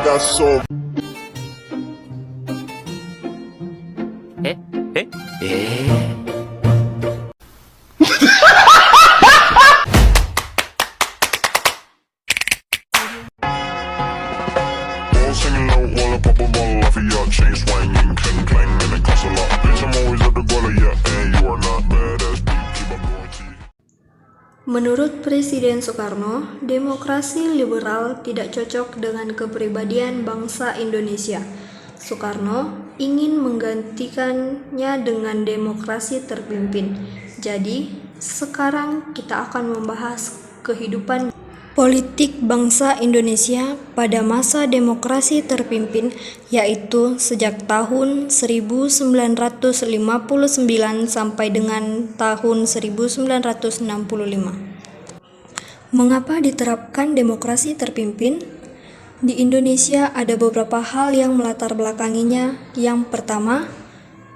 got so all singing low while I pop a bottle off of your chain swinging, clang clang, and it costs a lot. Bitch, I'm always at the guala, yeah, and you are not badass bitch. Keep on going to you. Menurut Presiden Soekarno, demokrasi liberal tidak cocok dengan kepribadian bangsa Indonesia. Soekarno ingin menggantikannya dengan demokrasi terpimpin. Jadi, sekarang kita akan membahas kehidupan politik bangsa Indonesia pada masa demokrasi terpimpin, yaitu sejak tahun 1959 sampai dengan tahun 1965. Mengapa diterapkan demokrasi terpimpin? Di Indonesia ada beberapa hal yang melatar belakanginya. Yang pertama,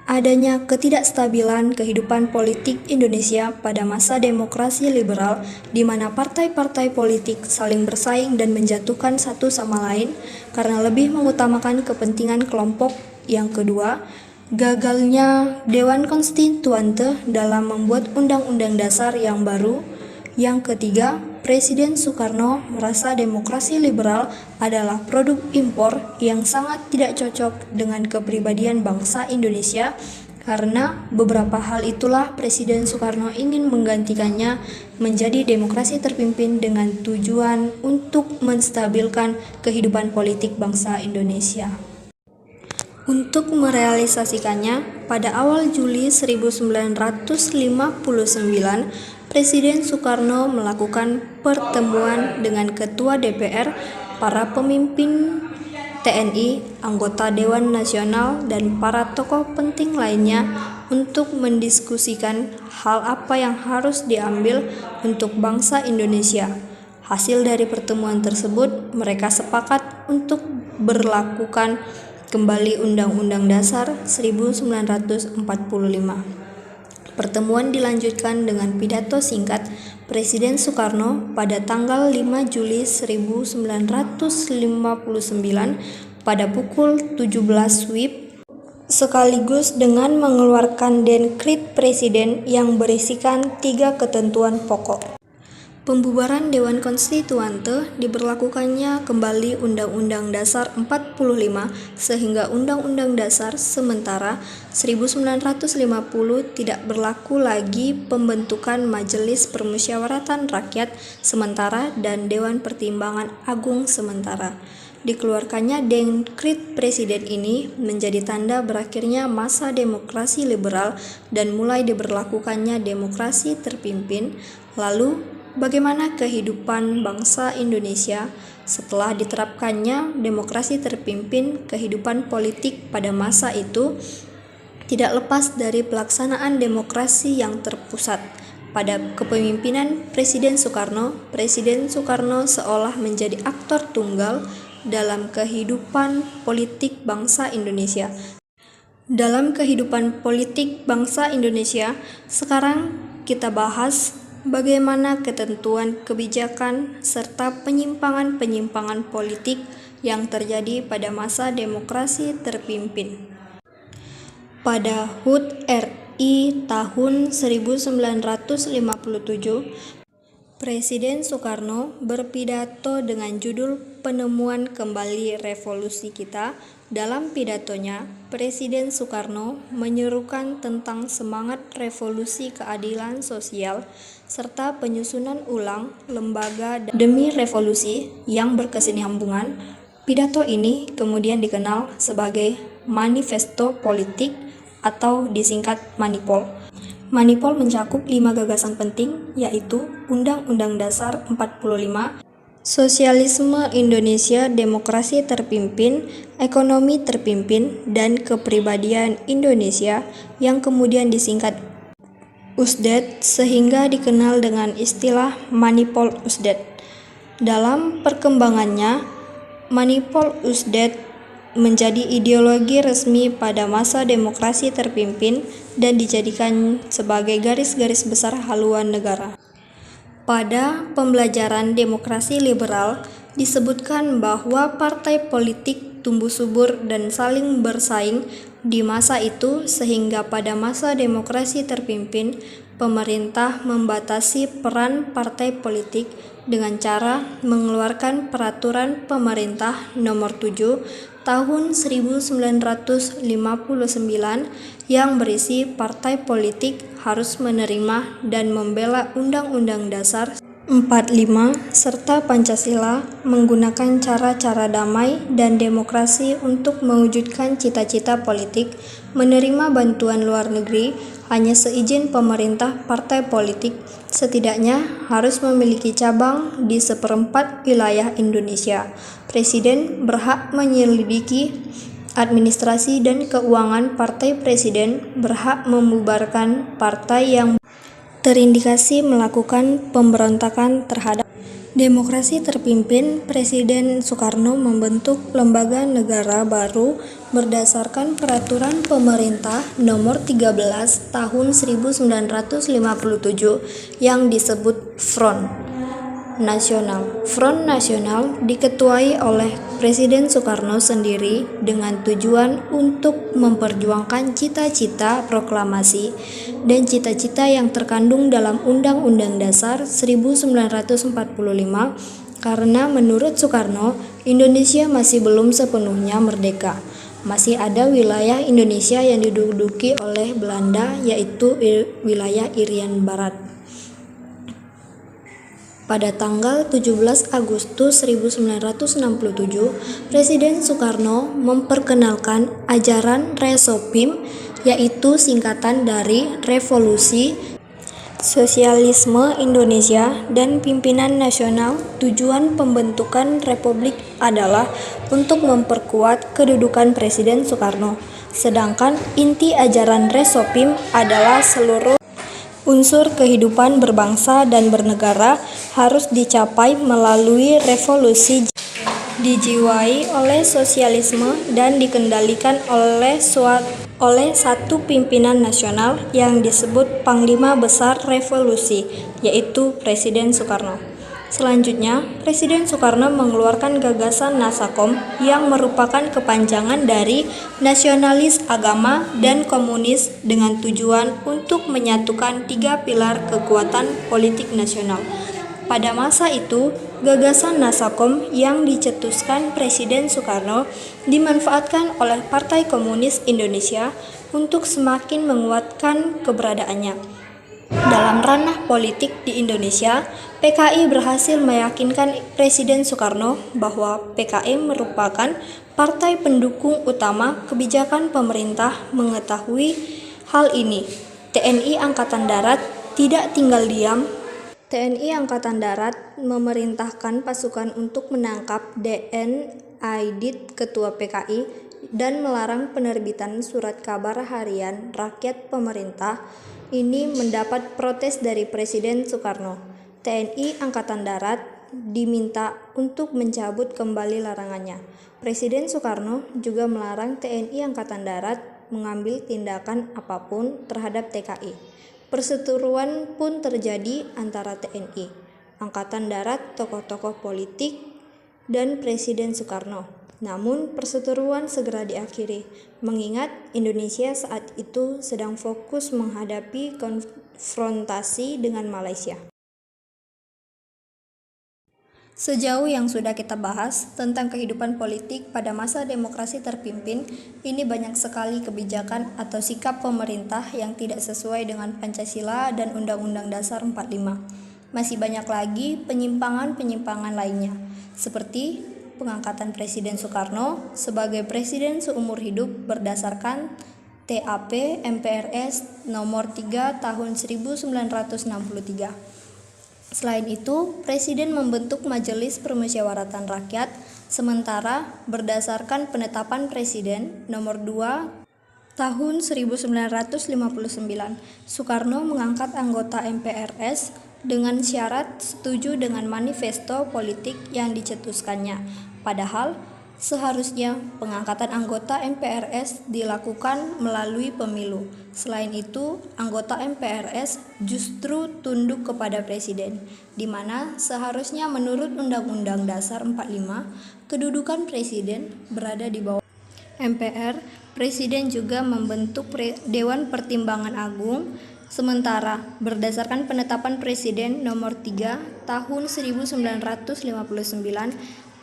adanya ketidakstabilan kehidupan politik Indonesia pada masa demokrasi liberal, di mana partai-partai politik saling bersaing dan menjatuhkan satu sama lain karena lebih mengutamakan kepentingan kelompok. Yang kedua, gagalnya Dewan Konstituante dalam membuat undang-undang dasar yang baru. Yang ketiga, Presiden Soekarno merasa demokrasi liberal adalah produk impor yang sangat tidak cocok dengan kepribadian bangsa Indonesia. Karena beberapa hal itulah Presiden Soekarno ingin menggantikannya menjadi demokrasi terpimpin dengan tujuan untuk menstabilkan kehidupan politik bangsa Indonesia. Untuk merealisasikannya, pada awal Juli 1959, Presiden Soekarno melakukan pertemuan dengan Ketua DPR, para pemimpin TNI, anggota Dewan Nasional, dan para tokoh penting lainnya untuk mendiskusikan hal apa yang harus diambil untuk bangsa Indonesia. Hasil dari pertemuan tersebut, mereka sepakat untuk berlakukan kembali Undang-Undang Dasar 1945. Pertemuan dilanjutkan dengan pidato singkat Presiden Soekarno pada tanggal 5 Juli 1959 pada pukul 17 WIB, sekaligus dengan mengeluarkan Dekret Presiden yang berisikan 3 ketentuan pokok. Pembubaran Dewan Konstituante, diberlakukannya kembali Undang-Undang Dasar 45 sehingga Undang-Undang Dasar sementara 1950 tidak berlaku lagi pembentukan Majelis Permusyawaratan Rakyat sementara dan Dewan Pertimbangan Agung sementara. Dikeluarkannya Dekret Presiden ini menjadi tanda berakhirnya masa demokrasi liberal dan mulai diberlakukannya demokrasi terpimpin. Lalu, bagaimana kehidupan bangsa Indonesia setelah diterapkannya demokrasi terpimpin? Kehidupan politik pada masa itu tidak lepas dari pelaksanaan demokrasi yang terpusat pada kepemimpinan Presiden Soekarno. Presiden Soekarno seolah menjadi aktor tunggal dalam kehidupan politik bangsa Indonesia. Dalam kehidupan politik bangsa Indonesia, sekarang kita bahas bagaimana ketentuan kebijakan serta penyimpangan-penyimpangan politik yang terjadi pada masa demokrasi terpimpin. Pada HUT RI tahun 1957, Presiden Soekarno berpidato dengan judul Penemuan Kembali Revolusi Kita. Dalam pidatonya, Presiden Soekarno menyerukan tentang semangat revolusi keadilan sosial serta penyusunan ulang lembaga demi revolusi yang berkesinambungan. Pidato ini kemudian dikenal sebagai Manifesto Politik atau disingkat Manipol. Manipol mencakup 5 gagasan penting, yaitu Undang-Undang Dasar 45, Sosialisme Indonesia, Demokrasi Terpimpin, Ekonomi Terpimpin, dan Kepribadian Indonesia, yang kemudian disingkat USDET sehingga dikenal dengan istilah Manipol USDET. Dalam perkembangannya, Manipol USDET menjadi ideologi resmi pada masa demokrasi terpimpin dan dijadikan sebagai garis-garis besar haluan negara. Pada pembelajaran demokrasi liberal, disebutkan bahwa partai politik tumbuh subur dan saling bersaing di masa itu sehingga pada masa demokrasi terpimpin, pemerintah membatasi peran partai politik dengan cara mengeluarkan Peraturan Pemerintah Nomor 7 Tahun 1959 yang berisi partai politik harus menerima dan membela Undang-Undang Dasar 45 serta Pancasila menggunakan cara-cara damai dan demokrasi untuk mewujudkan cita-cita politik, menerima bantuan luar negeri hanya seizin pemerintah partai politik setidaknya harus memiliki cabang di 1/4 wilayah Indonesia. Presiden berhak menyelidiki administrasi dan keuangan partai. Presiden berhak membubarkan partai yang terindikasi melakukan pemberontakan terhadap demokrasi terpimpin. Presiden Soekarno membentuk lembaga negara baru berdasarkan Peraturan Pemerintah Nomor 13 Tahun 1957 yang disebut Front Nasional. Front Nasional diketuai oleh Presiden Soekarno sendiri dengan tujuan untuk memperjuangkan cita-cita proklamasi dan cita-cita yang terkandung dalam Undang-Undang Dasar 1945 karena menurut Soekarno, Indonesia masih belum sepenuhnya merdeka. Masih ada wilayah Indonesia yang diduduki oleh Belanda, yaitu wilayah Irian Barat. Pada tanggal 17 Agustus 1967, Presiden Soekarno memperkenalkan ajaran Resopim, yaitu singkatan dari Revolusi Sosialisme Indonesia dan Pimpinan Nasional. Tujuan pembentukan republik adalah untuk memperkuat kedudukan Presiden Soekarno. Sedangkan inti ajaran Resopim adalah seluruh unsur kehidupan berbangsa dan bernegara harus dicapai melalui revolusi, dijiwai oleh sosialisme dan dikendalikan oleh satu pimpinan nasional yang disebut Panglima Besar Revolusi, yaitu Presiden Soekarno. Selanjutnya, Presiden Soekarno mengeluarkan gagasan Nasakom yang merupakan kepanjangan dari nasionalis agama dan komunis dengan tujuan untuk menyatukan 3 pilar kekuatan politik nasional. Pada masa itu, gagasan Nasakom yang dicetuskan Presiden Soekarno dimanfaatkan oleh Partai Komunis Indonesia untuk semakin menguatkan keberadaannya. Dalam ranah politik di Indonesia, PKI berhasil meyakinkan Presiden Soekarno bahwa PKI merupakan partai pendukung utama kebijakan pemerintah. Mengetahui hal ini, TNI Angkatan Darat tidak tinggal diam. TNI Angkatan Darat memerintahkan pasukan untuk menangkap DN Aidit, ketua PKI, dan melarang penerbitan surat kabar harian rakyat pemerintah. Ini mendapat protes dari Presiden Soekarno. TNI Angkatan Darat diminta untuk mencabut kembali larangannya. Presiden Soekarno juga melarang TNI Angkatan Darat mengambil tindakan apapun terhadap TKI. Perseteruan pun terjadi antara TNI Angkatan Darat, tokoh-tokoh politik, dan Presiden Soekarno. Namun perseteruan segera diakhiri, mengingat Indonesia saat itu sedang fokus menghadapi konfrontasi dengan Malaysia. Sejauh yang sudah kita bahas tentang kehidupan politik pada masa demokrasi terpimpin, ini banyak sekali kebijakan atau sikap pemerintah yang tidak sesuai dengan Pancasila dan Undang-Undang Dasar 45. Masih banyak lagi penyimpangan-penyimpangan lainnya, seperti pengangkatan Presiden Soekarno sebagai presiden seumur hidup berdasarkan TAP MPRS Nomor 3 Tahun 1963. Selain itu, Presiden membentuk Majelis Permusyawaratan Rakyat, sementara berdasarkan Penetapan Presiden Nomor 2 Tahun 1959, Soekarno mengangkat anggota MPRS dengan syarat setuju dengan manifesto politik yang dicetuskannya. Padahal, Seharusnya pengangkatan anggota MPRS dilakukan melalui pemilu. Selain itu, anggota MPRS justru tunduk kepada Presiden, di mana seharusnya menurut Undang-Undang Dasar 45, kedudukan Presiden berada di bawah MPR. Presiden juga membentuk Dewan Pertimbangan Agung. Sementara berdasarkan penetapan Presiden nomor 3 tahun 1959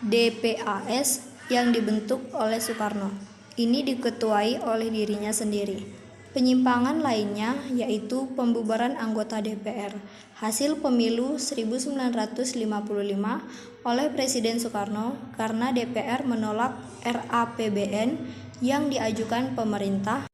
DPAS yang dibentuk oleh Soekarno, ini diketuai oleh dirinya sendiri. Penyimpangan lainnya yaitu pembubaran anggota DPR hasil pemilu 1955 oleh Presiden Soekarno karena DPR menolak RAPBN yang diajukan pemerintah.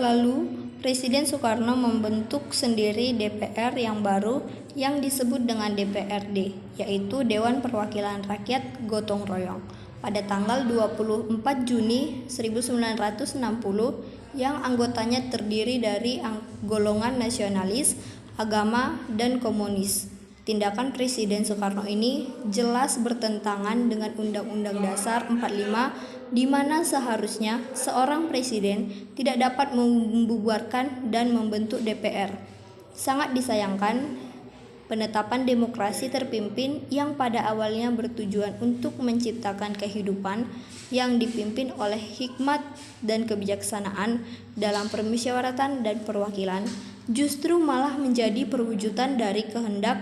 Lalu Presiden Soekarno membentuk sendiri DPR yang baru yang disebut dengan DPRD, yaitu Dewan Perwakilan Rakyat Gotong Royong, pada tanggal 24 Juni 1960 yang anggotanya terdiri dari golongan nasionalis, agama, dan komunis. Tindakan Presiden Soekarno ini jelas bertentangan dengan Undang-Undang Dasar 45, di mana seharusnya seorang presiden tidak dapat membubarkan dan membentuk DPR. Sangat disayangkan penetapan demokrasi terpimpin yang pada awalnya bertujuan untuk menciptakan kehidupan yang dipimpin oleh hikmat dan kebijaksanaan dalam permusyawaratan dan perwakilan, justru malah menjadi perwujudan dari kehendak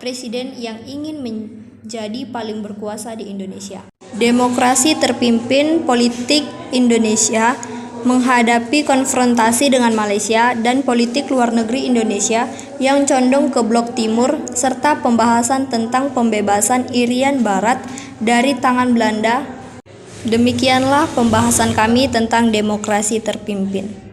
presiden yang ingin menjadi paling berkuasa di Indonesia. Demokrasi terpimpin politik Indonesia menghadapi konfrontasi dengan Malaysia dan politik luar negeri Indonesia yang condong ke blok timur serta pembahasan tentang pembebasan Irian Barat dari tangan Belanda. Demikianlah pembahasan kami tentang demokrasi terpimpin.